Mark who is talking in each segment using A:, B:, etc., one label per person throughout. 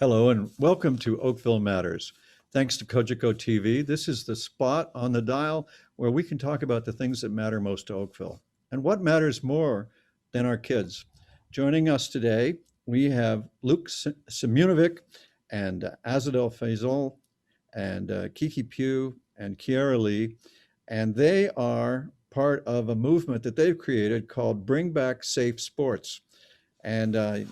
A: Hello and welcome to Oakville Matters. Thanks to Kojiko TV, this is the spot on the dial where we can talk about the things that matter most to Oakville. And what matters more than our kids? Joining us today, we have Luke Simunovic and Azadel Faisal and Kiki Pugh and Kiara Lee. And they are part of a movement that they've created called Bring Back Safe Sports. And uh,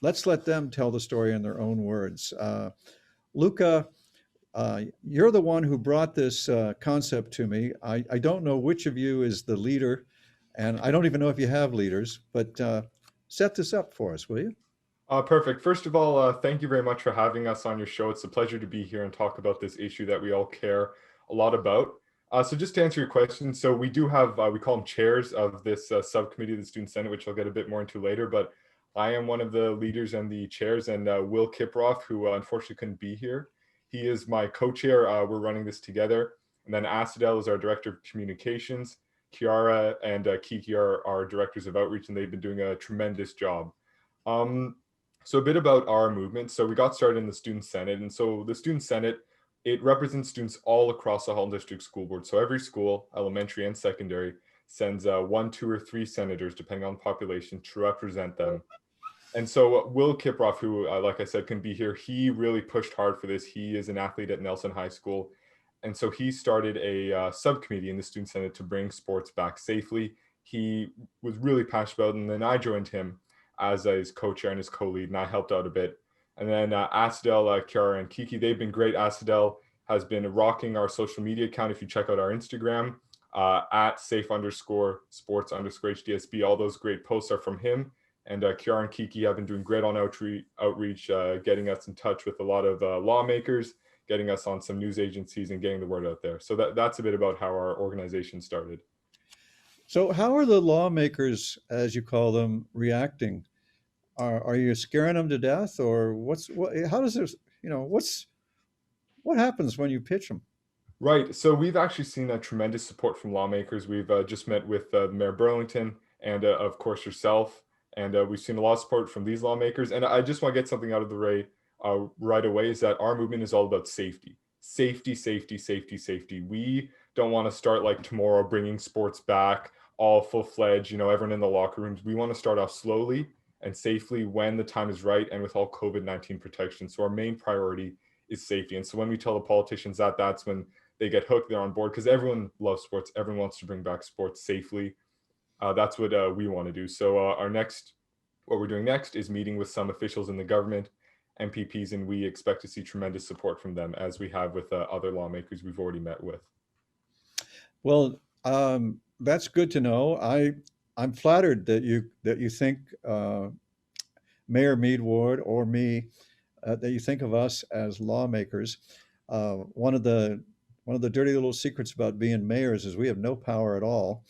A: let's let them tell the story in their own words. Luca, you're the one who brought this concept to me. I don't know which of you is the leader, and I don't even know if you have leaders, but set this up for us, will you?
B: Perfect. First of all, thank you very much for having us on your show. It's a pleasure to be here and talk about this issue that we all care a lot about. So just to answer your question, so we do have, we call them chairs of this subcommittee of the Student Senate, which I'll get a bit more into later, but I am one of the leaders and the chairs, and Will Kiproff, who unfortunately couldn't be here. He is my co-chair. We're running this together. And then Asadel is our director of communications. Kiara and Kiki are our directors of outreach, and they've been doing a tremendous job. Um, so a bit about our movement. So we got started in the Student Senate. And so the Student Senate, it represents students all across the Halton District School Board. So every school, elementary and secondary, sends one, two, or three senators, depending on the population, to represent them. And so Will Kiproff, who, like I said, can be here, he really pushed hard for this. He is an athlete at Nelson High School. And so he started a subcommittee in the Student Senate to bring sports back safely. He was really passionate about it, and then I joined him as his co-chair and his co-lead, and I helped out a bit. And then Asadel, Kiara, and Kiki, they've been great. Asadel has been rocking our social media account. If you check out our Instagram, at safe_sports_HDSB, all those great posts are from him. And Kiara and Kiki have been doing great on outreach, getting us in touch with a lot of lawmakers, getting us on some news agencies, and getting the word out there. So that's a bit about how our organization started.
A: So, how are the lawmakers, as you call them, reacting? Are you scaring them to death, or how does this? What happens when you pitch them?
B: Right. So we've actually seen a tremendous support from lawmakers. We've just met with Mayor Burlington and, of course, yourself. And we've seen a lot of support from these lawmakers. And I just want to get something out of the way right away is that our movement is all about safety. Safety, safety, safety, safety. We don't want to start like tomorrow bringing sports back all full-fledged, everyone in the locker rooms. We want to start off slowly and safely when the time is right and with all COVID-19 protection. So our main priority is safety. And so when we tell the politicians that, that's when they get hooked, they're on board because everyone loves sports. Everyone wants to bring back sports safely. That's what we want to do. So what we're doing next is meeting with some officials in the government, MPPs, and we expect to see tremendous support from them as we have with other lawmakers we've already met with.
A: Well, that's good to know. I'm flattered that you think Mayor Mead Ward or me that you think of us as lawmakers. One of the dirty little secrets about being mayors is we have no power at all.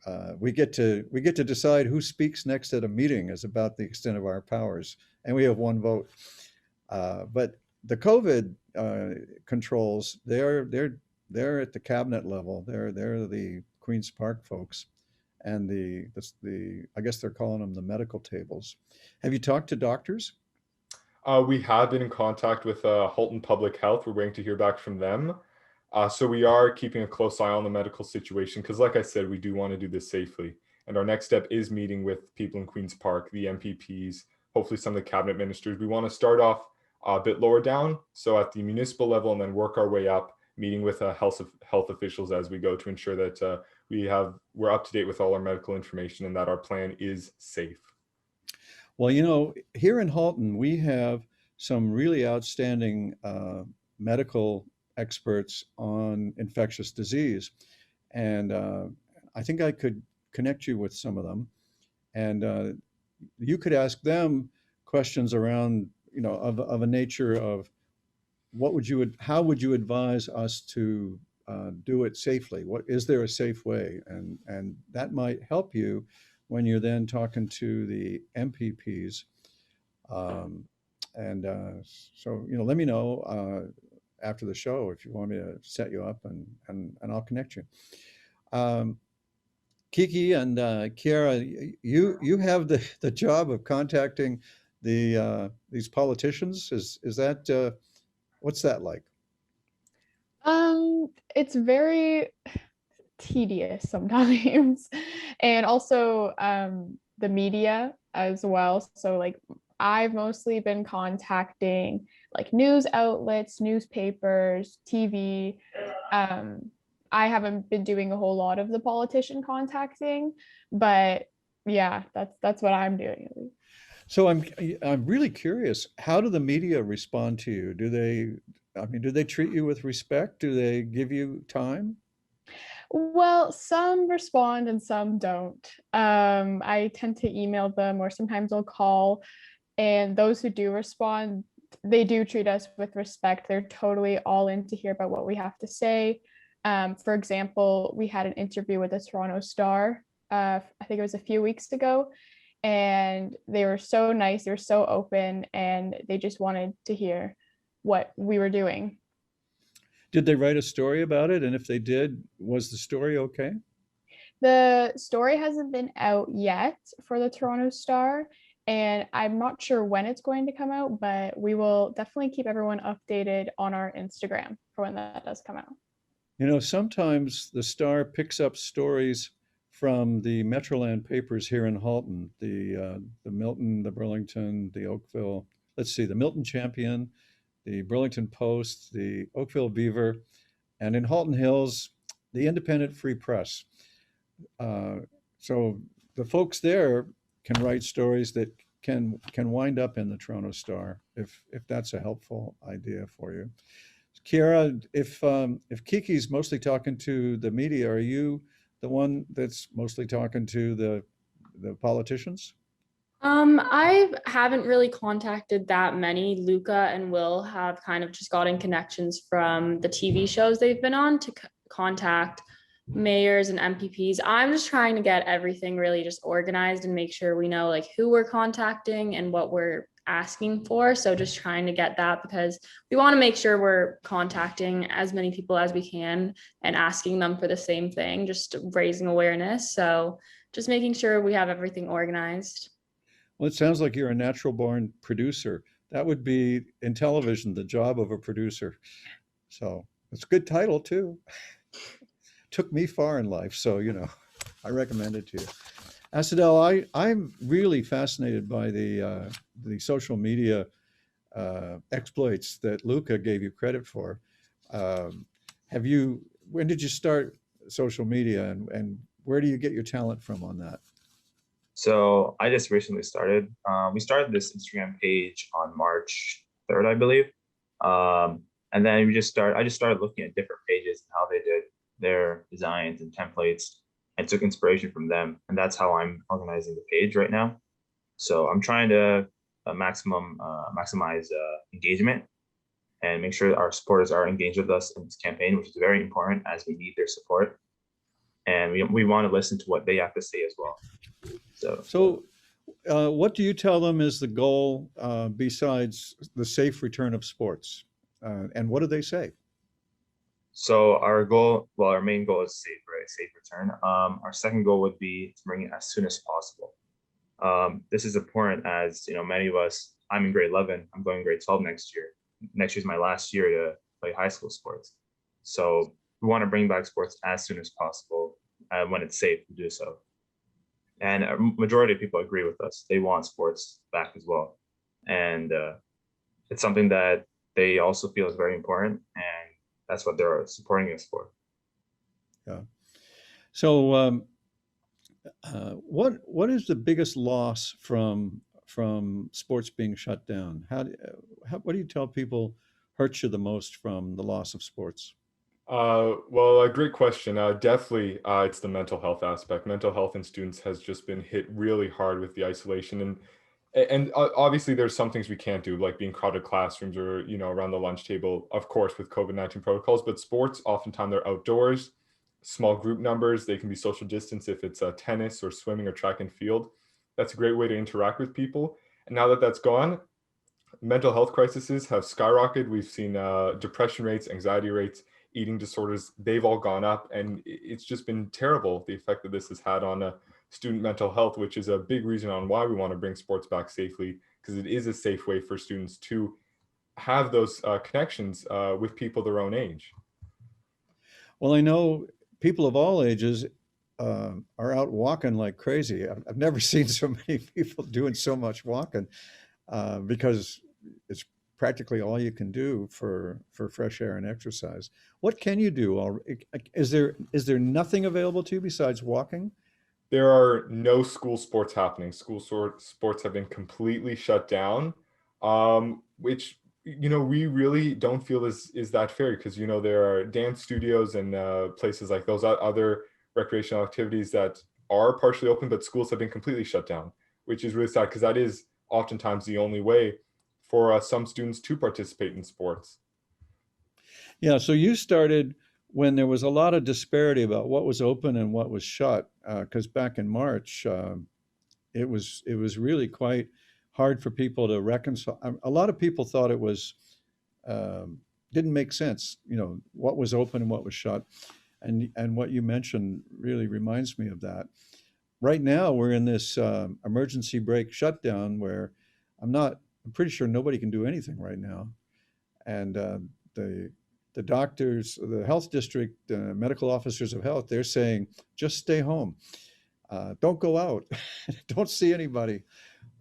A: Uh, we get to decide who speaks next at a meeting is about the extent of our powers, and we have one vote. But the COVID controls, they're at the cabinet level. They're the Queens Park folks, and the I guess they're calling them the medical tables. Have you talked to doctors?
B: We have been in contact with Halton Public Health. We're waiting to hear back from them. So we are keeping a close eye on the medical situation because, like I said, we do want to do this safely. And our next step is meeting with people in Queens Park, the MPPs, hopefully some of the cabinet ministers. We want to start off a bit lower down, so at the municipal level, and then work our way up, meeting with health officials as we go to ensure that we're up to date with all our medical information and that our plan is safe.
A: Well, here in Halton, we have some really outstanding medical experts on infectious disease, and I think I could connect you with some of them, and you could ask them questions around, of a nature of how would you advise us to do it safely? What is there a safe way? And that might help you when you're then talking to the MPPs. Um, and so, let me know after the show if you want me to set you up, and I'll connect you. Um, Kiki and Kiara, you have the job of contacting these politicians? Is that what's that like?
C: It's very tedious sometimes. And also the media as well. So like I've mostly been contacting like news outlets, newspapers, TV. Um, I haven't been doing a whole lot of the politician contacting, but yeah, that's what I'm doing.
A: So I'm really curious. How do the media respond to you? I mean, do they treat you with respect? Do they give you time?
C: Well, some respond and some don't. I tend to email them or sometimes I'll call. And those who do respond, they do treat us with respect. They're totally all in to hear about what we have to say. For example, we had an interview with the Toronto Star, I think it was a few weeks ago, and they were so nice, they were so open, and they just wanted to hear what we were doing.
A: Did they write a story about it? And if they did, was the story okay?
C: The story hasn't been out yet for the Toronto Star, and I'm not sure when it's going to come out, but we will definitely keep everyone updated on our Instagram for when that does come out.
A: You know, sometimes the Star picks up stories from the Metroland papers here in Halton, the Milton, the Burlington, the Oakville. Let's see, the Milton Champion, the Burlington Post, the Oakville Beaver, and in Halton Hills, the Independent Free Press. Uh, so the folks there can write stories that can wind up in the Toronto Star if that's a helpful idea for you. Kiera, if Kiki's mostly talking to the media, are you the one that's mostly talking to the politicians?
D: I haven't really contacted that many. Luca and Will have kind of just gotten connections from the TV shows they've been on to contact mayors and MPPs. I'm just trying to get everything really just organized and make sure we know like who we're contacting and what we're asking for. So just trying to get that because we want to make sure we're contacting as many people as we can and asking them for the same thing, just raising awareness. So just making sure we have everything organized.
A: Well, it sounds like you're a natural born producer. That would be in television, the job of a producer. So it's a good title too. Took me far in life, so I recommend it to you. Asadel, I'm really fascinated by the social media exploits that Luca gave you credit for. Um, when did you start social media and where do you get your talent from on that?
E: So I just recently started. We started this Instagram page on March 3rd, I believe. And then I just started looking at different pages and how they did their designs and templates and took inspiration from them. And that's how I'm organizing the page right now. So I'm trying to maximize engagement and make sure our supporters are engaged with us in this campaign, which is very important as we need their support. And we want to listen to what they have to say as well.
A: So what do you tell them is the goal besides the safe return of sports? And what do they say?
E: So our main goal is safe return. Our second goal would be to bring it as soon as possible. This is important as many of us. I'm in grade 11. I'm going grade 12 next year. Next year is my last year to play high school sports. So we want to bring back sports as soon as possible when it's safe to do so. And a majority of people agree with us. They want sports back as well. And it's something that they also feel is very important. And that's what they're supporting us for.
A: Yeah. So what is the biggest loss from sports being shut down? What do you tell people hurts you the most from the loss of sports?
B: Well, a great question. Definitely, it's the mental health aspect. Mental health in students has just been hit really hard with the isolation, and obviously there's some things we can't do, like being crowded classrooms or around the lunch table, of course, with COVID-19 protocols. But sports, oftentimes they're outdoors, small group numbers. They can be social distance if it's tennis or swimming or track and field. That's a great way to interact with people. And now that that's gone, mental health crises have skyrocketed. We've seen depression rates, anxiety rates, eating disorders, they've all gone up, and it's just been terrible, the effect that this has had on student mental health, which is a big reason on why we want to bring sports back safely, because it is a safe way for students to have those connections with people their own age.
A: Well, I know people of all ages are out walking like crazy. I've never seen so many people doing so much walking because it's practically all you can do for fresh air and exercise. What can you do? Is there nothing available to you besides walking?
B: There are no school sports happening. Sports have been completely shut down, which we really don't feel is that fair, because there are dance studios and places like those other recreational activities that are partially open, but schools have been completely shut down, which is really sad, because that is oftentimes the only way for some students to participate in sports.
A: Yeah, so you started when there was a lot of disparity about what was open and what was shut, because back in March, it was really quite hard for people to reconcile. A lot of people thought it was didn't make sense, what was open and what was shut, and what you mentioned really reminds me of that. Right now, we're in this emergency brake shutdown where I'm pretty sure nobody can do anything right now, and the doctors, the health district, medical officers of health, they're saying just stay home, don't go out, don't see anybody.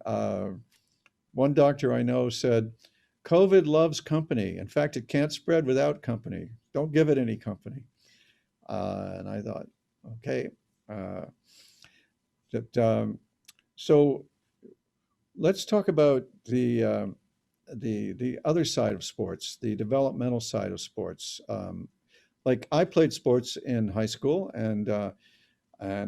A: One doctor I know said, "COVID loves company. In fact, it can't spread without company. Don't give it any company." And I thought, okay, that so let's talk about the other side of sports, the developmental side of sports. Like I played sports in high school, and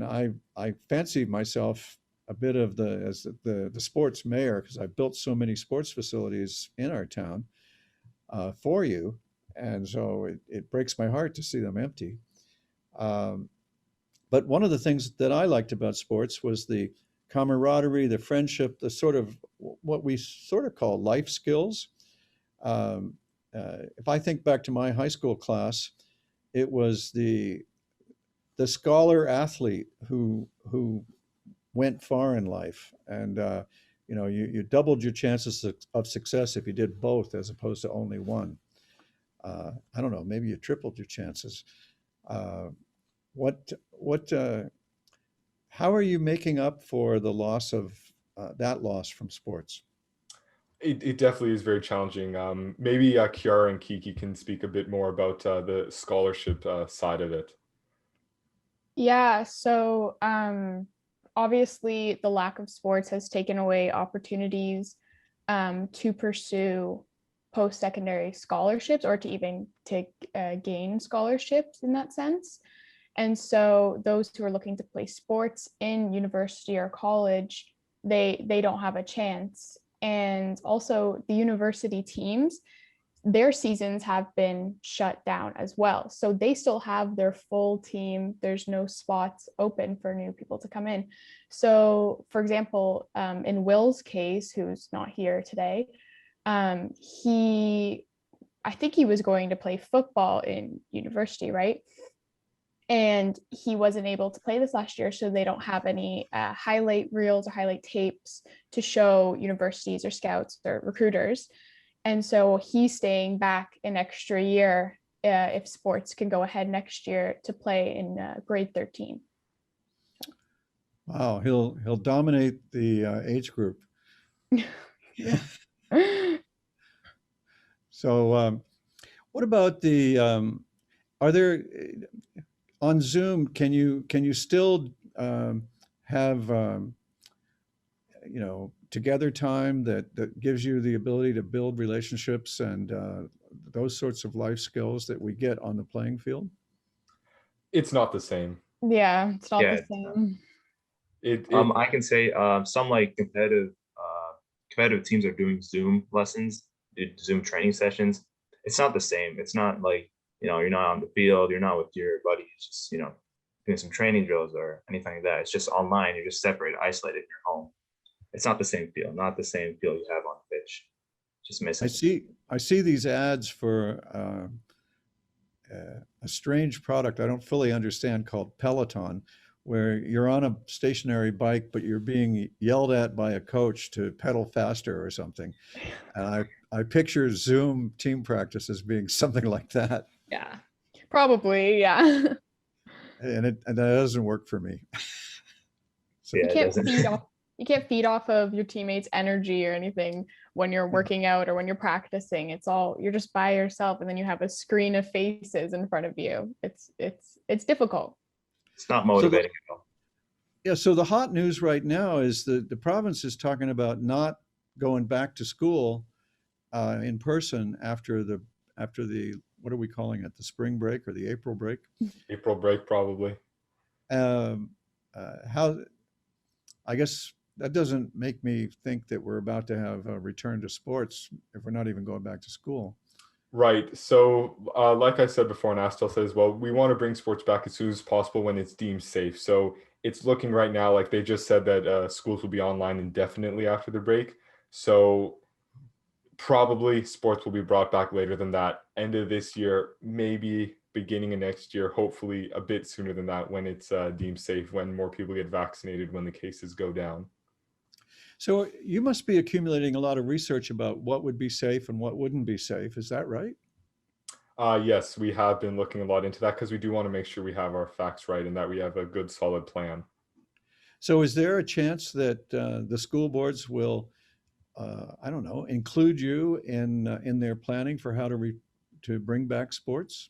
A: I fancied myself a bit of the sports mayor, because I built so many sports facilities in our town for you, and so it breaks my heart to see them empty. Um, but one of the things that I liked about sports was the camaraderie, the friendship, the sort of what we sort of call life skills. Um, if I think back to my high school class, it was the scholar athlete who went far in life, and you doubled your chances of success if you did both as opposed to only one. I don't know, maybe you tripled your chances. Uh, what how are you making up for the loss of that loss from sports?
B: It definitely is very challenging. Maybe Kiara and Kiki can speak a bit more about the scholarship side of it.
C: Yeah, so obviously the lack of sports has taken away opportunities to pursue post-secondary scholarships, or to even take gain scholarships in that sense. And so those who are looking to play sports in university or college, they don't have a chance. And also the university teams, their seasons have been shut down as well. So they still have their full team. There's no spots open for new people to come in. So, for example, in Will's case, who's not here today, I think he was going to play football in university, right? And he wasn't able to play this last year, so they don't have any highlight reels or highlight tapes to show universities or scouts or recruiters. And so he's staying back an extra year if sports can go ahead next year to play in grade 13.
A: Wow, he'll dominate the age group.
C: Yeah.
A: So, what about are there on Zoom? Can you still have together time that gives you the ability to build relationships and those sorts of life skills that we get on the playing field?
B: It's not the same.
C: Yeah, it's not
E: Yeah,
C: the same.
E: I can say some like competitive teams are doing Zoom lessons, Zoom training sessions. It's not the same. It's not like, you're not on the field, you're not with your buddies, just, doing some training drills or anything like that. It's just online. You're just separated, isolated in your home. It's not the same feel, not the same feel you have on the pitch. Just
A: I
E: missing.
A: see these ads for a strange product I don't fully understand called Peloton, where you're on a stationary bike, but you're being yelled at by a coach to pedal faster or something. And I picture Zoom team practice as being something like that.
D: Yeah.
C: Probably, yeah.
A: And that doesn't work for me. So,
C: You
E: Yeah, it
C: can't
E: doesn't.
C: feed off you can't feed off of your teammates' energy or anything when you're working out or when you're practicing. It's all you're just by yourself, and then you have a screen of faces in front of you. It's difficult.
E: It's not
A: so the,
E: motivating at all.
A: yeah, so the hot news right now is the province is talking about not going back to school in person after the what are we calling it, the spring break or the April break?
B: April break, probably.
A: Um, how I guess that doesn't make me think that we're about to have a return to sports if we're not even going back to school.
B: Right. So, like I said before, and Astel said as well, we want to bring sports back as soon as possible when it's deemed safe. So it's looking right now like they just said that schools will be online indefinitely after the break. So probably sports will be brought back later than that, end of this year, maybe beginning of next year, hopefully a bit sooner than that when it's deemed safe, when more people get vaccinated, when the cases go down.
A: So you must be accumulating a lot of research about what would be safe and what wouldn't be safe. Is that right?
B: Yes, we have been looking a lot into that because we do want to make sure we have our facts right and that we have a good solid plan.
A: So is there a chance that the school boards will, I don't know, include you in their planning for how to bring back sports?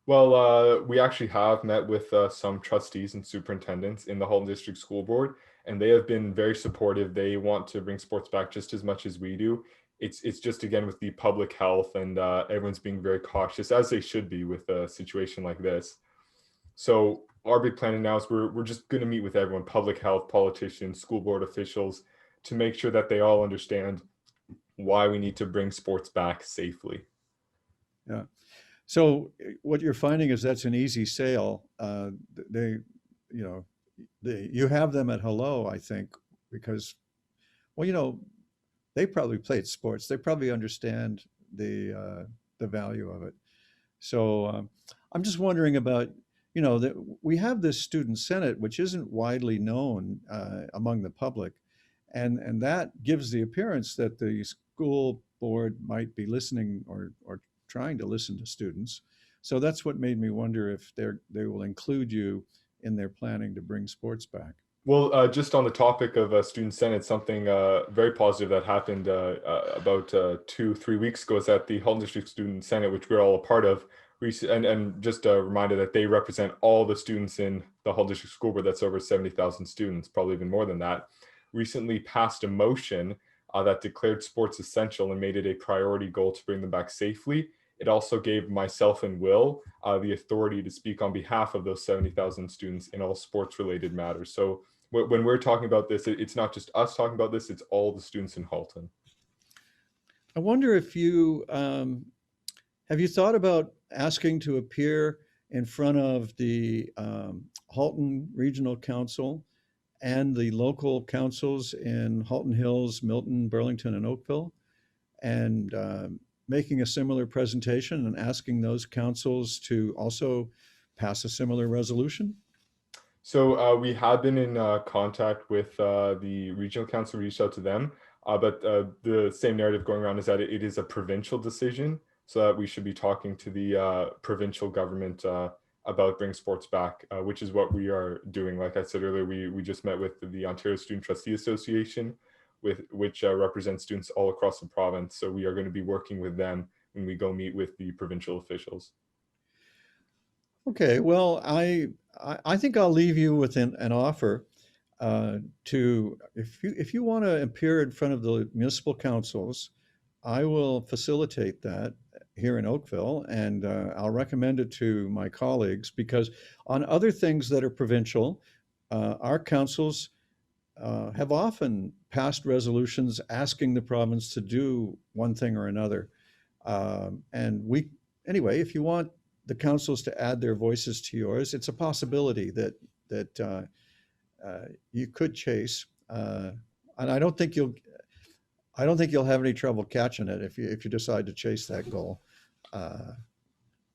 B: Well, we actually have met with some trustees and superintendents in the Halton District School Board, and they have been very supportive. They want to bring sports back just as much as we do. It's just again with the public health and everyone's being very cautious, as they should be with a situation like this. So our big plan now is we're just going to meet with everyone, public health, politicians, school board officials, to make sure that they all understand why we need to bring sports back safely.
A: Yeah. So what you're finding is that's an easy sale. They, you have them at hello, I think, because, well, they probably played sports. They probably understand the value of it. So I'm just wondering about, that we have this student senate, which isn't widely known among the public, and that gives the appearance that the school board might be listening or trying to listen to students. So that's what made me wonder if they will include you in their planning to bring sports back.
B: Well, just on the topic of Student Senate, something very positive that happened about 2-3 weeks ago is that the Halton District Student Senate, which we're all a part of, and just a reminder that they represent all the students in the Halton District School Board, that's over 70,000 students, probably even more than that, recently passed a motion that declared sports essential and made it a priority goal to bring them back safely. It also gave myself and Will the authority to speak on behalf of those 70,000 students in all sports-related matters. So when we're talking about this, it's not just us talking about this, it's all the students in Halton.
A: I wonder if have you thought about asking to appear in front of the Halton Regional Council and the local councils in Halton Hills, Milton, Burlington, and Oakville, and making a similar presentation and asking those councils to also pass a similar resolution?
B: So we have been in contact with the regional council, reached out to them, but the same narrative going around is that it is a provincial decision, so that we should be talking to the provincial government about bringing sports back, which is what we are doing. Like I said earlier, we just met with the Ontario Student Trustee Association, which represents students all across the province. So we are going to be working with them when we go meet with the provincial officials.
A: Okay, well, I think I'll leave you with an offer to if you want to appear in front of the municipal councils, I will facilitate that here in Oakville, and I'll recommend it to my colleagues because on other things that are provincial, our councils have often passed resolutions asking the province to do one thing or another. Anyway, if you want the councils to add their voices to yours, it's a possibility that you could chase. And I don't think you'll have any trouble catching it if you decide to chase that goal.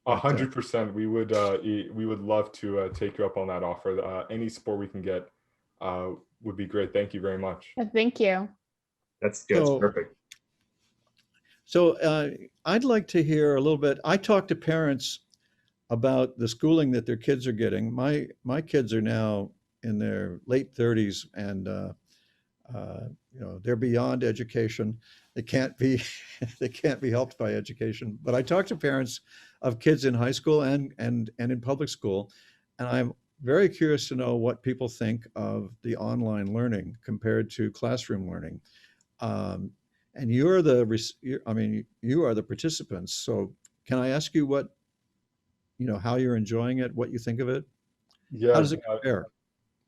A: But
B: 100%. We would love to take you up on that offer. Any support we can get would be great. Thank you very much.
C: Thank you.
E: That's good. That's
A: so,
E: perfect.
A: so I'd like to hear a little bit. I talk to parents about the schooling that their kids are getting. My kids are now in their late 30s, and they're beyond education. They can't be they can't be helped by education. But I talk to parents of kids in high school and in public school, and I'm very curious to know what people think of the online learning compared to classroom learning. Um, and you are the participants. So can I ask you how you're enjoying it, what you think of it? How
B: Yeah,
A: does it compare?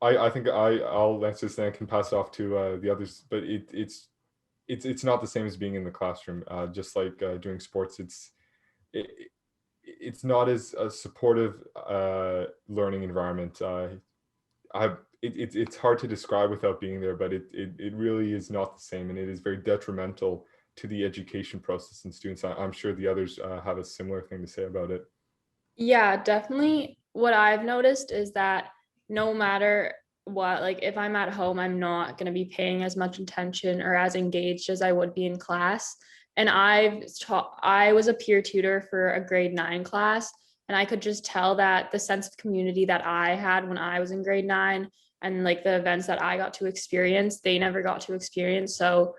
B: I think I'll answer this and I can pass it off to the others. But it's not the same as being in the classroom. Just like doing sports, it, it's not as a supportive learning environment. It's hard to describe without being there, but it really is not the same, and it is very detrimental to the education process and students. I'm sure the others have a similar thing to say about it.
D: Yeah, definitely. What I've noticed is that no matter what, like if I'm at home, I'm not going to be paying as much attention or as engaged as I would be in class. And I was a peer tutor for a grade 9 class, and I could just tell that the sense of community that I had when I was in grade 9 and like the events that I got to experience, they never got to experience. So,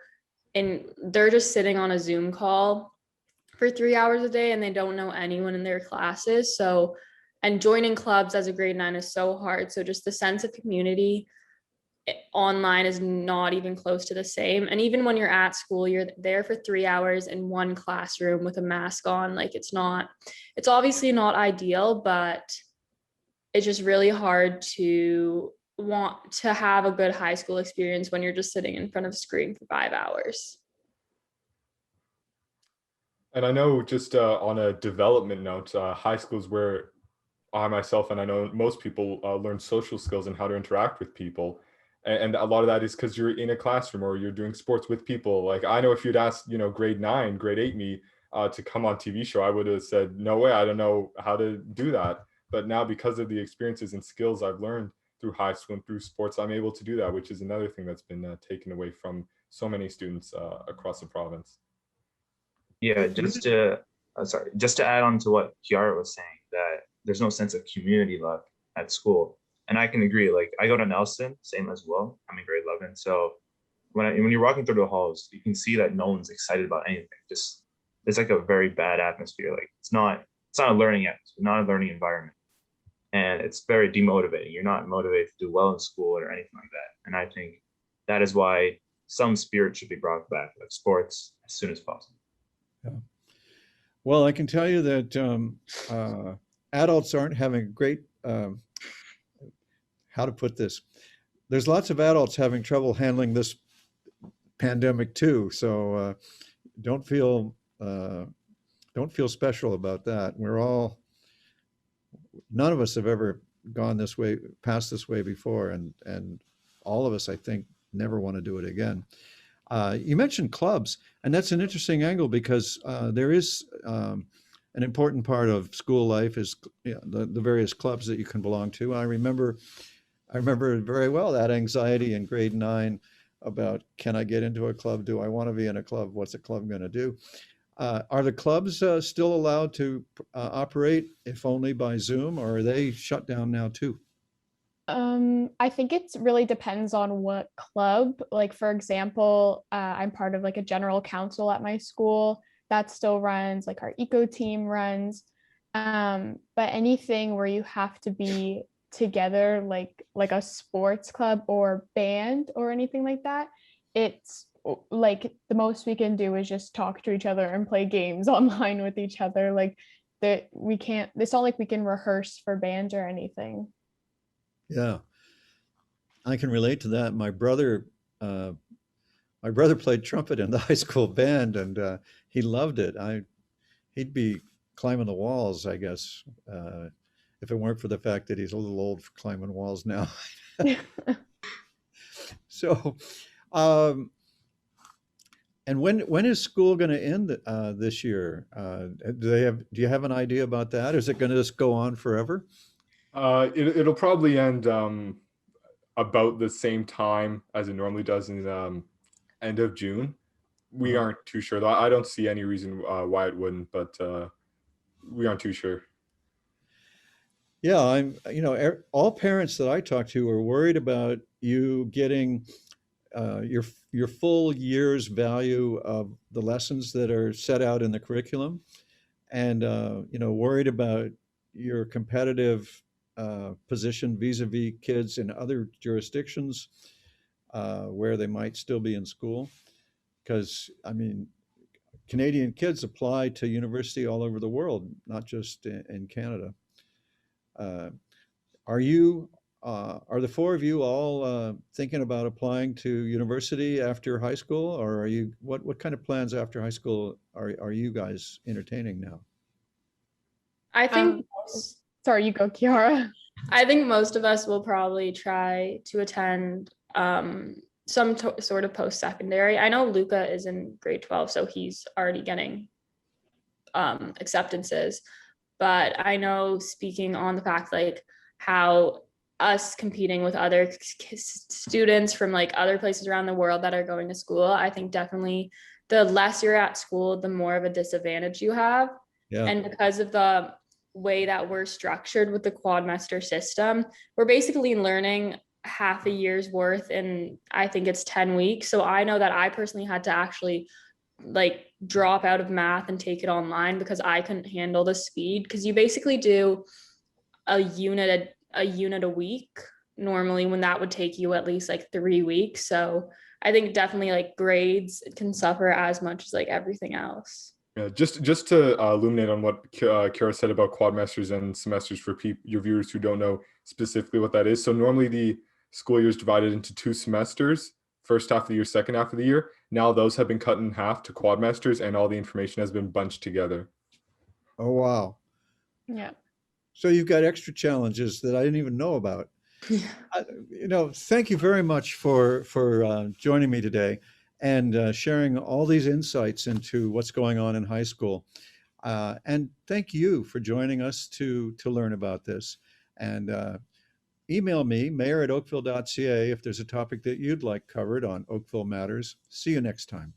D: and they're just sitting on a Zoom call for 3 hours a day and they don't know anyone in their classes. So, and joining clubs as a grade 9 is so hard. So just the sense of community online is not even close to the same. And even when you're at school, you're there for 3 hours in one classroom with a mask on. Like it's obviously not ideal, but it's just really hard to want to have a good high school experience when you're just sitting in front of a screen for 5 hours.
B: And I know just on a development note, high school is where I myself, and I know most people learn social skills and how to interact with people. And a lot of that is because you're in a classroom or you're doing sports with people. Like I know if you'd asked, grade 9, grade 8 me to come on TV show, I would have said, no way, I don't know how to do that. But now because of the experiences and skills I've learned through high school and through sports, I'm able to do that, which is another thing that's been taken away from so many students across the province.
E: Yeah, just to add on to what Kiara was saying, that there's no sense of community left at school. And I can agree, like I go to Nelson, same as well. I'm in grade 11. So when you're walking through the halls, you can see that no one's excited about anything. Just there's like a very bad atmosphere. Like it's not a learning atmosphere, not a learning environment. And it's very demotivating. You're not motivated to do well in school or anything like that. And I think that is why some spirit should be brought back, like sports, as soon as possible.
A: Yeah. Well, I can tell you that adults aren't having a great, how to put this, there's lots of adults having trouble handling this pandemic too. So don't feel special about that. None of us have ever gone this way, passed this way before, and all of us, I think, never want to do it again. You mentioned clubs, and that's an interesting angle because there is an important part of school life is the various clubs that you can belong to. I remember very well that anxiety in grade 9 about, can I get into a club? Do I want to be in a club? What's a club going to do? Are the clubs still allowed to operate, if only by Zoom, or are they shut down now too?
C: I think it really depends on what club. Like, for example, I'm part of like a general council at my school that still runs, like our eco team runs. But anything where you have to be together, like a sports club or band or anything like that, it's like the most we can do is just talk to each other and play games online with each other. Like that we can't, it's not like we can rehearse for band or anything.
A: Yeah, I can relate to that. My brother played trumpet in the high school band, and he loved it. He'd be climbing the walls, I guess, if it weren't for the fact that he's a little old for climbing walls now. So, um, And when is school going to end this year? Do you have an idea about that? Is it going to just go on forever?
B: It'll probably end about the same time as it normally does in end of June. We
A: Uh-huh.
B: aren't too sure though. I don't see any reason why it wouldn't, but we aren't too sure.
A: Yeah, all parents that I talk to are worried about you getting your full year's value of the lessons that are set out in the curriculum, and worried about your competitive position vis-a-vis kids in other jurisdictions where they might still be in school. Because I mean, Canadian kids apply to university all over the world, not just in Canada. Uh, are you, are the four of you all thinking about applying to university after high school, or what kind of plans after high school are you guys entertaining now?
D: I think
C: Um, Sorry, you go, Kiara.
D: I think most of us will probably try to attend some sort of post-secondary. I know Luca is in grade 12, so he's already getting acceptances. But I know, speaking on the fact like how us competing with other students from like other places around the world that are going to school, I think definitely the less you're at school, the more of a disadvantage you have.
A: Yeah.
D: And because of the way that we're structured with the quadmester system, we're basically learning half a year's worth in, I think it's 10 weeks. So I know that I personally had to actually like drop out of math and take it online because I couldn't handle the speed, because you basically do a unit a week normally, when that would take you at least like 3 weeks. So I think definitely like grades can suffer as much as like everything else.
B: Yeah, just to illuminate on what Kara said about quadmesters and semesters for your viewers who don't know specifically what that is. So normally the school year is divided into 2 semesters, first half of the year, second half of the year. Now those have been cut in half to quadmesters, and all the information has been bunched together.
A: Oh, wow.
C: Yeah.
A: So you've got extra challenges that I didn't even know about. Thank you very much for joining me today and sharing all these insights into what's going on in high school. And thank you for joining us to learn about this. And email me, mayor@oakville.ca, if there's a topic that you'd like covered on Oakville Matters. See you next time.